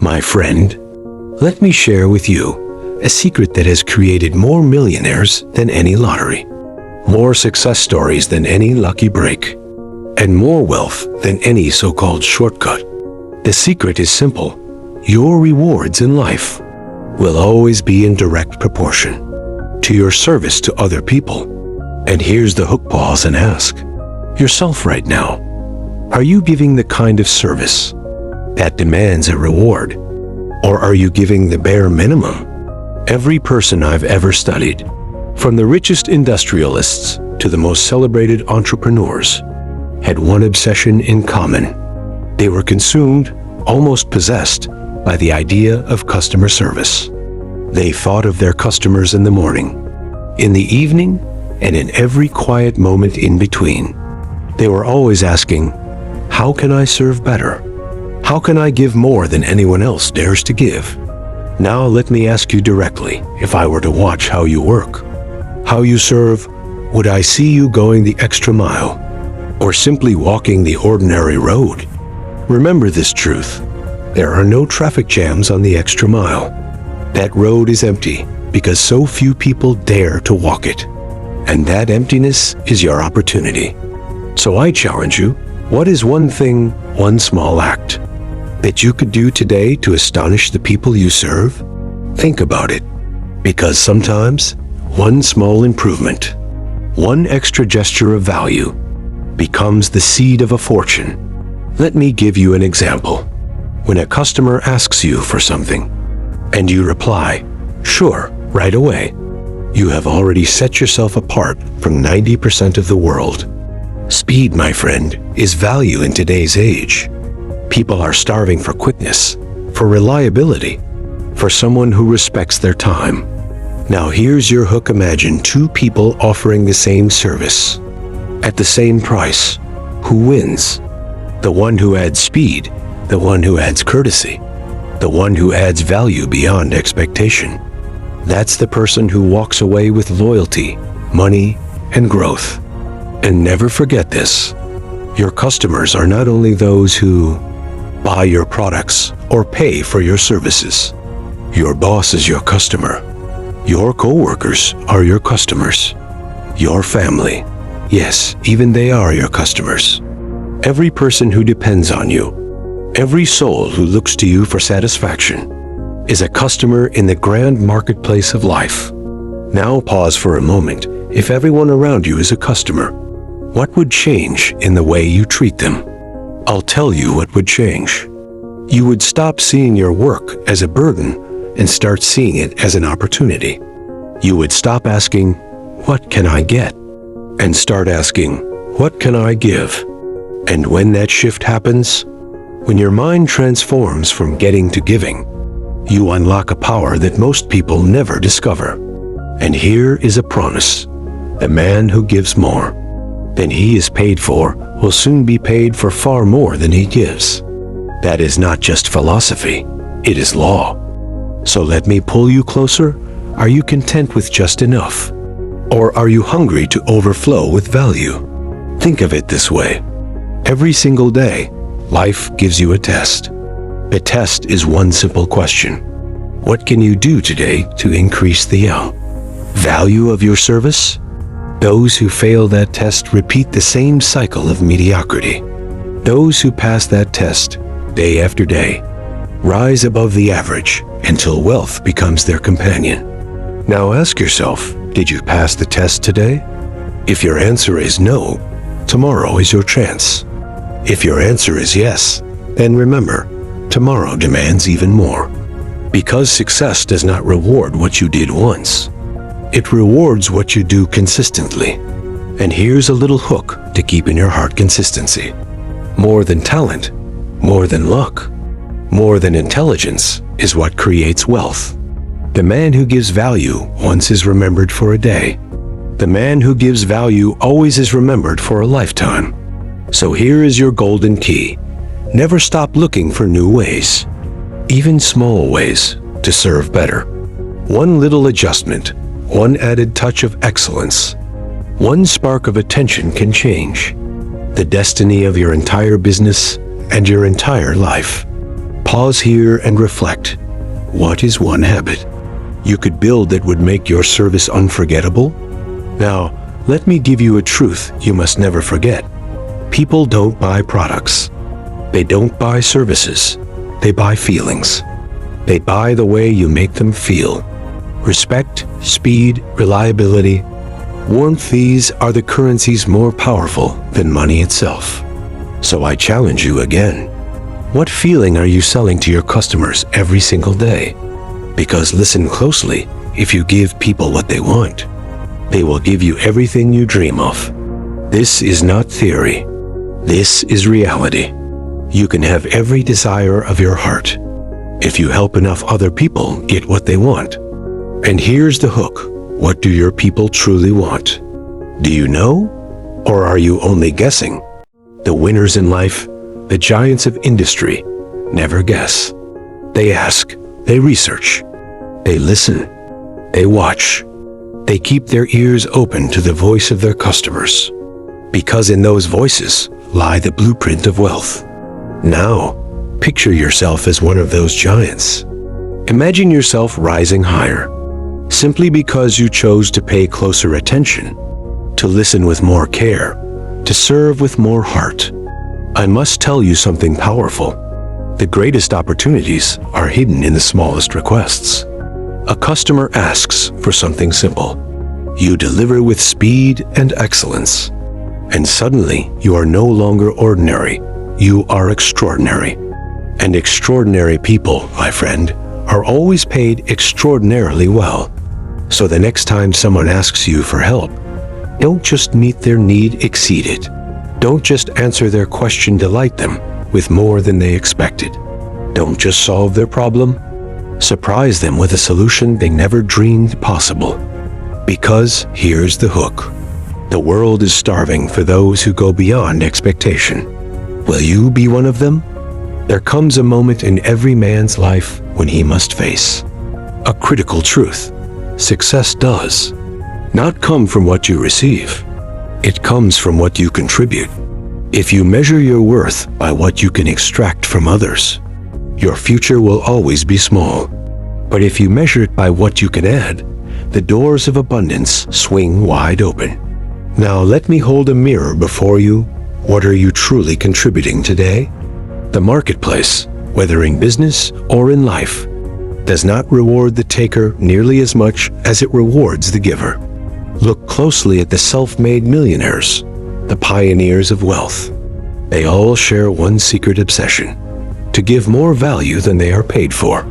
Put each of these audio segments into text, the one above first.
My friend, let me share with you a secret that has created more millionaires than any lottery, more success stories than any lucky break, and more wealth than any so-called shortcut. The secret is simple. Your rewards in life will always be in direct proportion to your service to other people. And here's the hook. Pause and ask yourself right now, are you giving the kind of service that demands a reward? Or are you giving the bare minimum? Every person I've ever studied, from the richest industrialists to the most celebrated entrepreneurs, had one obsession in common. They were consumed, almost possessed, by the idea of customer service. They thought of their customers in the morning, in the evening, and in every quiet moment in between. They were always asking, how can I serve better? How can I give more than anyone else dares to give? Now let me ask you directly, if I were to watch how you work, how you serve, would I see you going the extra mile, or simply walking the ordinary road? Remember this truth. There are no traffic jams on the extra mile. That road is empty because so few people dare to walk it. And that emptiness is your opportunity. So I challenge you, what is one thing, one small act, that you could do today to astonish the people you serve? Think about it. Because sometimes, one small improvement, one extra gesture of value, becomes the seed of a fortune. Let me give you an example. When a customer asks you for something, and you reply, sure, right away, you have already set yourself apart from 90% of the world. Speed, my friend, is value in today's age. People are starving for quickness, for reliability, for someone who respects their time. Now here's your hook. Imagine two people offering the same service at the same price. Who wins? The one who adds speed, the one who adds courtesy, the one who adds value beyond expectation. That's the person who walks away with loyalty, money, and growth. And never forget this. Your customers are not only those who buy your products or pay for your services. Your boss is your customer. Your co-workers are your customers. Your family, yes, even they are your customers. Every person who depends on you, every soul who looks to you for satisfaction, is a customer in the grand marketplace of life. Now pause for a moment. If everyone around you is a customer, what would change in the way you treat them? I'll tell you what would change. You would stop seeing your work as a burden and start seeing it as an opportunity. You would stop asking, what can I get? And start asking, what can I give? And when that shift happens, when your mind transforms from getting to giving, you unlock a power that most people never discover. And here is a promise. The man who gives more than he is paid for will soon be paid for far more than he gives. That is not just philosophy, it is law. So let me pull you closer. Are you content with just enough? Or are you hungry to overflow with value? Think of it this way. Every single day, life gives you a test. The test is one simple question. What can you do today to increase the value of your service? Those who fail that test repeat the same cycle of mediocrity. Those who pass that test, day after day, rise above the average until wealth becomes their companion. Now ask yourself, did you pass the test today? If your answer is no, tomorrow is your chance. If your answer is yes, then remember, tomorrow demands even more. Because success does not reward what you did once. It rewards what you do consistently. And here's a little hook to keep in your heart: consistency. More than talent, more than luck, more than intelligence is what creates wealth. The man who gives value once is remembered for a day. The man who gives value always is remembered for a lifetime. So here is your golden key. Never stop looking for new ways, even small ways, to serve better. One little adjustment, one added touch of excellence, one spark of attention can change the destiny of your entire business and your entire life. Pause here and reflect. What is one habit you could build that would make your service unforgettable? Now, let me give you a truth you must never forget. People don't buy products. They don't buy services. They buy feelings. They buy the way you make them feel. Respect, speed, reliability, warmth, these are the currencies more powerful than money itself. So I challenge you again. What feeling are you selling to your customers every single day? Because listen closely, if you give people what they want, they will give you everything you dream of. This is not theory. This is reality. You can have every desire of your heart if you help enough other people get what they want. And here's the hook. What do your people truly want? Do you know? Or are you only guessing? The winners in life, the giants of industry, never guess. They ask, they research, they listen, they watch. They keep their ears open to the voice of their customers, because in those voices lie the blueprint of wealth. Now, picture yourself as one of those giants. Imagine yourself rising higher, simply because you chose to pay closer attention, to listen with more care, to serve with more heart. I must tell you something powerful. The greatest opportunities are hidden in the smallest requests. A customer asks for something simple. You deliver with speed and excellence. And suddenly, you are no longer ordinary. You are extraordinary. And extraordinary people, my friend, are always paid extraordinarily well. So the next time someone asks you for help, don't just meet their need, exceed it. Don't just answer their question, delight them with more than they expected. Don't just solve their problem, surprise them with a solution they never dreamed possible. Because here's the hook. The world is starving for those who go beyond expectation. Will you be one of them? There comes a moment in every man's life when he must face a critical truth. Success does not come from what you receive. It comes from what you contribute. If you measure your worth by what you can extract from others, your future will always be small. But if you measure it by what you can add, the doors of abundance swing wide open. Now let me hold a mirror before you. What are you truly contributing today? The marketplace, whether in business or in life, does not reward the taker nearly as much as it rewards the giver. Look closely at the self-made millionaires, the pioneers of wealth. They all share one secret obsession: to give more value than they are paid for.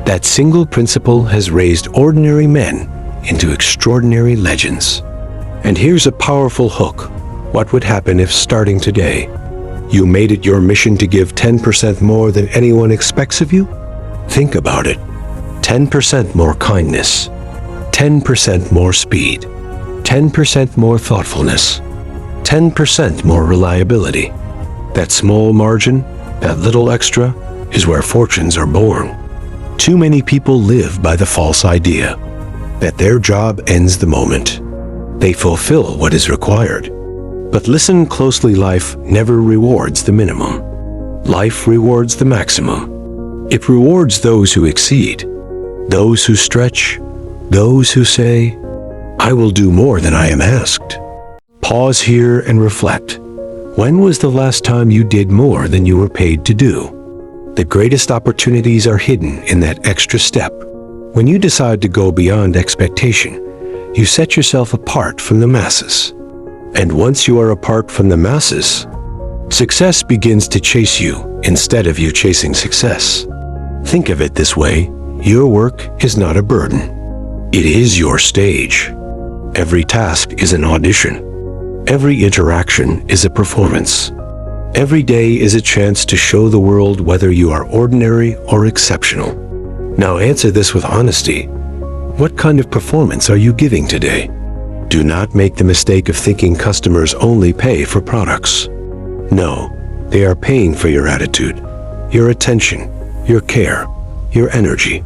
That single principle has raised ordinary men into extraordinary legends. And here's a powerful hook. What would happen if, starting today, you made it your mission to give 10% more than anyone expects of you? Think about it. 10% more kindness, 10% more speed, 10% more thoughtfulness, 10% more reliability. That small margin, that little extra, is where fortunes are born. Too many people live by the false idea that their job ends the moment they fulfill what is required. But listen closely, life never rewards the minimum. Life rewards the maximum. It rewards those who exceed, those who stretch, those who say, I will do more than I am asked. Pause here and reflect. When was the last time you did more than you were paid to do? The greatest opportunities are hidden in that extra step. When you decide to go beyond expectation, you set yourself apart from the masses. And once you are apart from the masses, success begins to chase you instead of you chasing success. Think of it this way: your work is not a burden. It is your stage. Every task is an audition. Every interaction is a performance. Every day is a chance to show the world whether you are ordinary or exceptional. Now answer this with honesty. What kind of performance are you giving today? Do not make the mistake of thinking customers only pay for products. No, they are paying for your attitude, your attention, your care, your energy.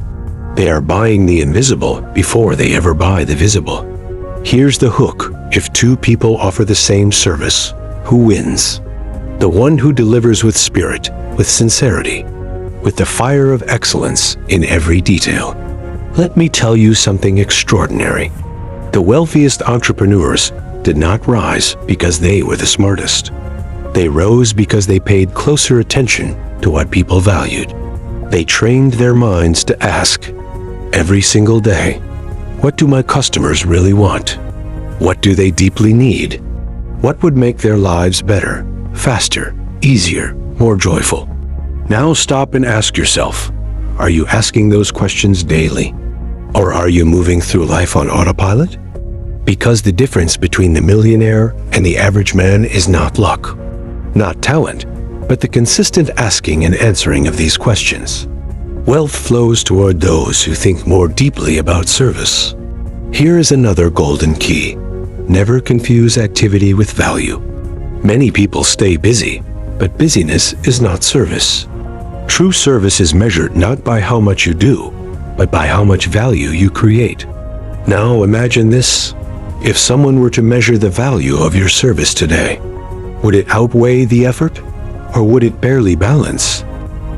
They are buying the invisible before they ever buy the visible. Here's the hook. If two people offer the same service, who wins? The one who delivers with spirit, with sincerity, with the fire of excellence in every detail. Let me tell you something extraordinary. The wealthiest entrepreneurs did not rise because they were the smartest. They rose because they paid closer attention to what people valued. They trained their minds to ask, every single day, what do my customers really want? What do they deeply need? What would make their lives better, faster, easier, more joyful? Now stop and ask yourself, are you asking those questions daily? Or are you moving through life on autopilot? Because the difference between the millionaire and the average man is not luck, not talent, but the consistent asking and answering of these questions. Wealth flows toward those who think more deeply about service. Here is another golden key. Never confuse activity with value. Many people stay busy, but busyness is not service. True service is measured not by how much you do, but by how much value you create. Now imagine this. If someone were to measure the value of your service today, would it outweigh the effort, or would it barely balance?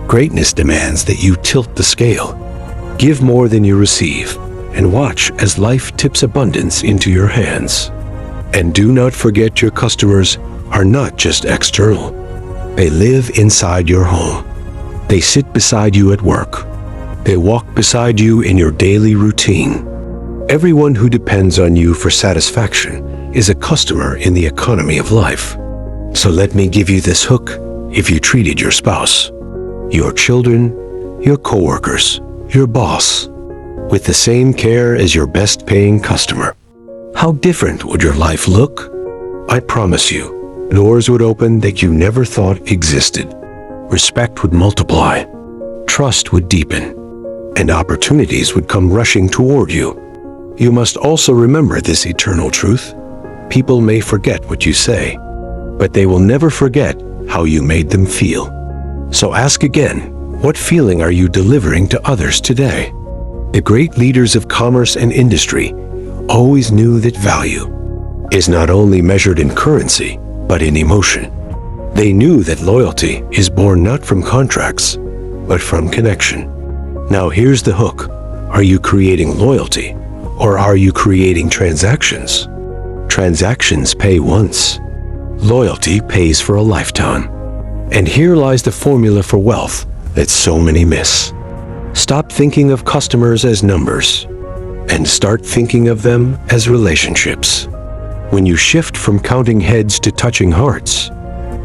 Greatness demands that you tilt the scale. Give more than you receive, and watch as life tips abundance into your hands. And do not forget your customers are not just external. They live inside your home. They sit beside you at work. They walk beside you in your daily routine. Everyone who depends on you for satisfaction is a customer in the economy of life. So let me give you this hook. If you treated your spouse, your children, your coworkers, your boss, with the same care as your best-paying customer, how different would your life look? I promise you, doors would open that you never thought existed. Respect would multiply, trust would deepen, and opportunities would come rushing toward you. You must also remember this eternal truth. People may forget what you say, but they will never forget how you made them feel. So ask again, what feeling are you delivering to others today? The great leaders of commerce and industry always knew that value is not only measured in currency, but in emotion. They knew that loyalty is born not from contracts, but from connection. Now here's the hook. Are you creating loyalty, or are you creating transactions? Transactions pay once. Loyalty pays for a lifetime. And here lies the formula for wealth that so many miss. Stop thinking of customers as numbers and start thinking of them as relationships. When you shift from counting heads to touching hearts,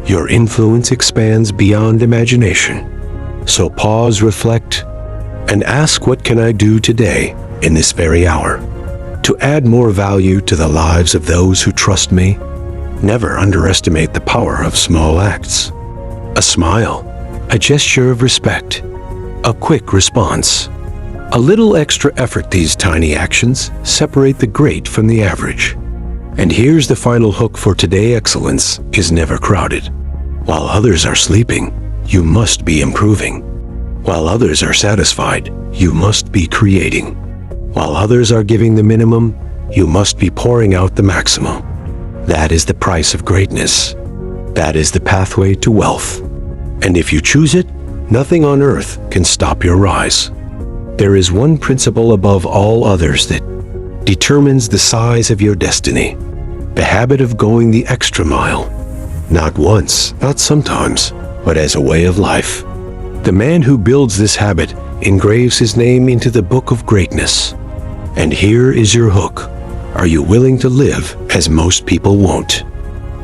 your influence expands beyond imagination. So pause, reflect, and ask, what can I do today in this very hour to add more value to the lives of those who trust me? Never underestimate the power of small acts. A smile, a gesture of respect, a quick response. A little extra effort. These tiny actions separate the great from the average. And here's the final hook for today. Excellence is never crowded. While others are sleeping, you must be improving. While others are satisfied, you must be creating. While others are giving the minimum, you must be pouring out the maximum. That is the price of greatness. That is the pathway to wealth. And if you choose it, nothing on earth can stop your rise. There is one principle above all others that determines the size of your destiny. The habit of going the extra mile. Not once, not sometimes, but as a way of life. The man who builds this habit engraves his name into the book of greatness. And here is your hook. Are you willing to live as most people won't,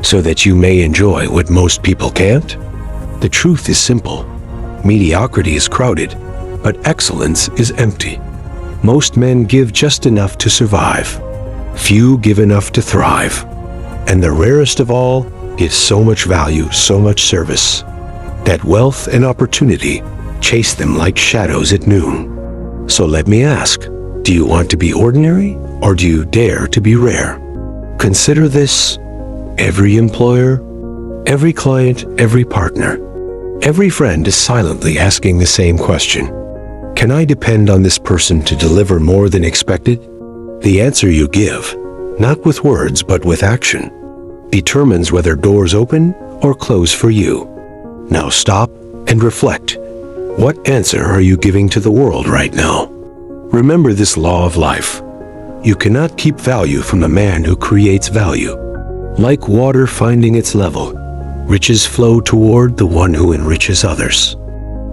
so that you may enjoy what most people can't? The truth is simple. Mediocrity is crowded, but excellence is empty. Most men give just enough to survive. Few give enough to thrive. And the rarest of all give so much value, so much service, that wealth and opportunity chase them like shadows at noon. So let me ask, do you want to be ordinary, or do you dare to be rare? Consider this. Every employer, every client, every partner, every friend is silently asking the same question. Can I depend on this person to deliver more than expected? The answer you give, not with words but with action, determines whether doors open or close for you. Now stop and reflect. What answer are you giving to the world right now? Remember this law of life. You cannot keep value from the man who creates value. Like water finding its level, riches flow toward the one who enriches others.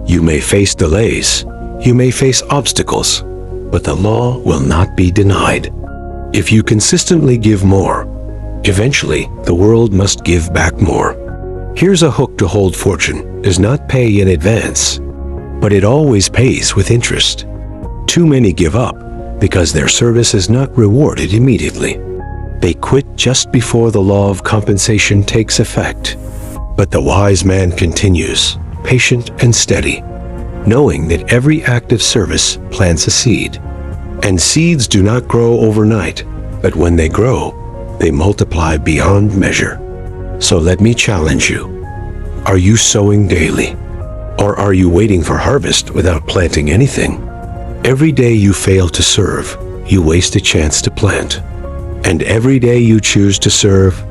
You may face delays, you may face obstacles, but the law will not be denied. If you consistently give more, eventually the world must give back more. Here's a hook to hold fortune does not pay in advance, but it always pays with interest. Too many give up because their service is not rewarded immediately. They quit just before the law of compensation takes effect. But the wise man continues, patient and steady, knowing that every act of service plants a seed. And seeds do not grow overnight, but when they grow, they multiply beyond measure. So let me challenge you. Are you sowing daily? Or are you waiting for harvest without planting anything? Every day you fail to serve, you waste a chance to plant. And every day you choose to serve,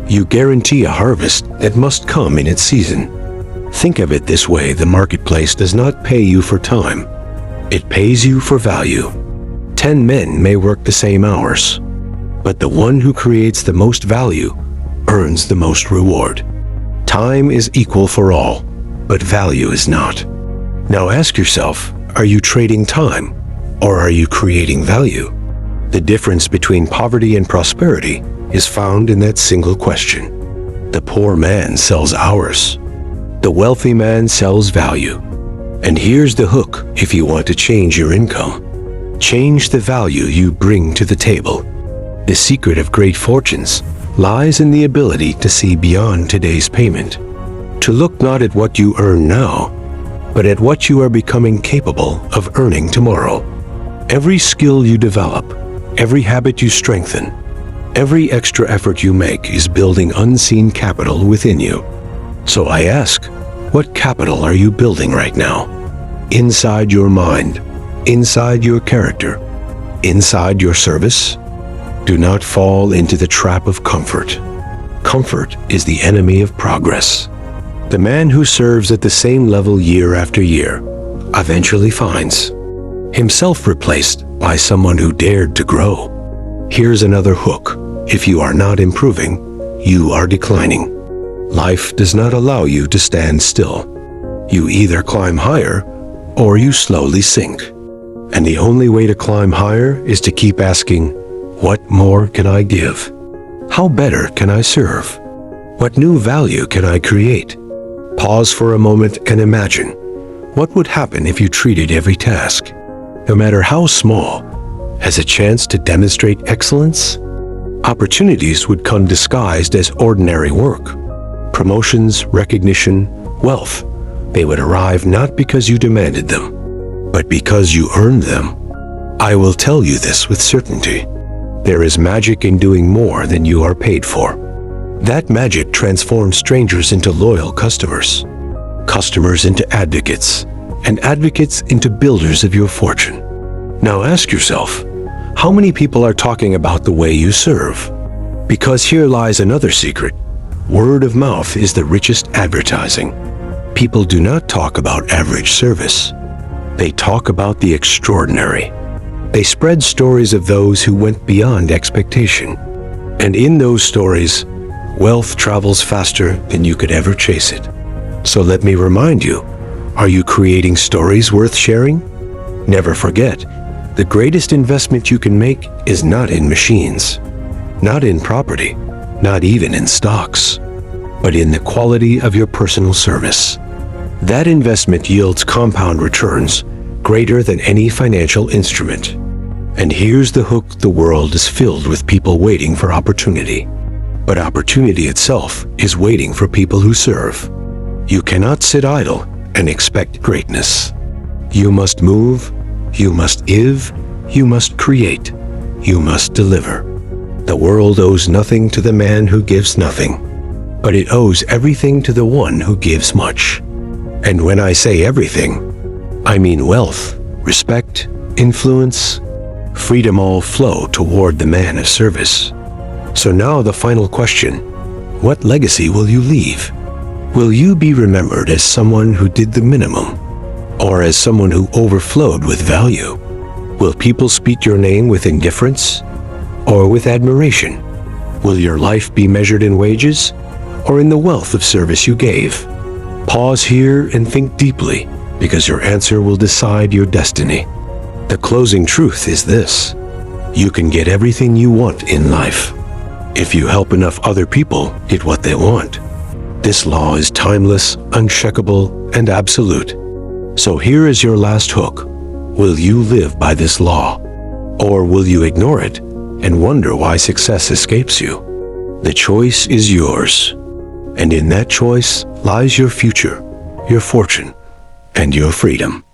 you guarantee a harvest that must come in its season. Think of it this way: the marketplace does not pay you for time. It pays you for value. 10 men may work the same hours, but the one who creates the most value earns the most reward. Time is equal for all, but value is not. Now ask yourself, are you trading time, or are you creating value? The difference between poverty and prosperity is found in that single question. The poor man sells hours. The wealthy man sells value. And here's the hook if you want to change your income. Change the value you bring to the table. The secret of great fortunes lies in the ability to see beyond today's payment, to look not at what you earn now, but at what you are becoming capable of earning tomorrow. Every skill you develop, every habit you strengthen, every extra effort you make is building unseen capital within you. So I ask, what capital are you building right now? Inside your mind, inside your character, inside your service? Do not fall into the trap of comfort. Comfort is the enemy of progress. The man who serves at the same level year after year eventually finds himself replaced by someone who dared to grow. Here's another hook. If you are not improving, you are declining. Life does not allow you to stand still. You either climb higher or you slowly sink. And the only way to climb higher is to keep asking, what more can I give? How better can I serve? What new value can I create? Pause for a moment and imagine, what would happen if you treated every task, no matter how small, as a chance to demonstrate excellence? Opportunities would come disguised as ordinary work. Promotions, recognition, wealth, they would arrive not because you demanded them, but because you earned them. I will tell you this with certainty. There is magic in doing more than you are paid for. That magic transforms strangers into loyal customers, customers into advocates, and advocates into builders of your fortune. Now ask yourself, how many people are talking about the way you serve? Because here lies another secret. Word of mouth is the richest advertising. People do not talk about average service. They talk about the extraordinary. They spread stories of those who went beyond expectation. And in those stories, wealth travels faster than you could ever chase it. So let me remind you, are you creating stories worth sharing? Never forget, the greatest investment you can make is not in machines, not in property, not even in stocks, but in the quality of your personal service. That investment yields compound returns greater than any financial instrument. And here's the hook: the world is filled with people waiting for opportunity. But opportunity itself is waiting for people who serve. You cannot sit idle and expect greatness. You must move, you must give, you must create, you must deliver. The world owes nothing to the man who gives nothing, but it owes everything to the one who gives much. And when I say everything, I mean wealth, respect, influence, freedom all flow toward the man of service. So now the final question, what legacy will you leave? Will you be remembered as someone who did the minimum? or as someone who overflowed with value? Will people speak your name with indifference or with admiration? Will your life be measured in wages or in the wealth of service you gave? Pause here and think deeply, because your answer will decide your destiny. The closing truth is this: you can get everything you want in life if you help enough other people get what they want. This law is timeless, unshakable, and absolute. So here is your last hook. Will you live by this law? Or will you ignore it and wonder why success escapes you? The choice is yours. And in that choice lies your future, your fortune, and your freedom.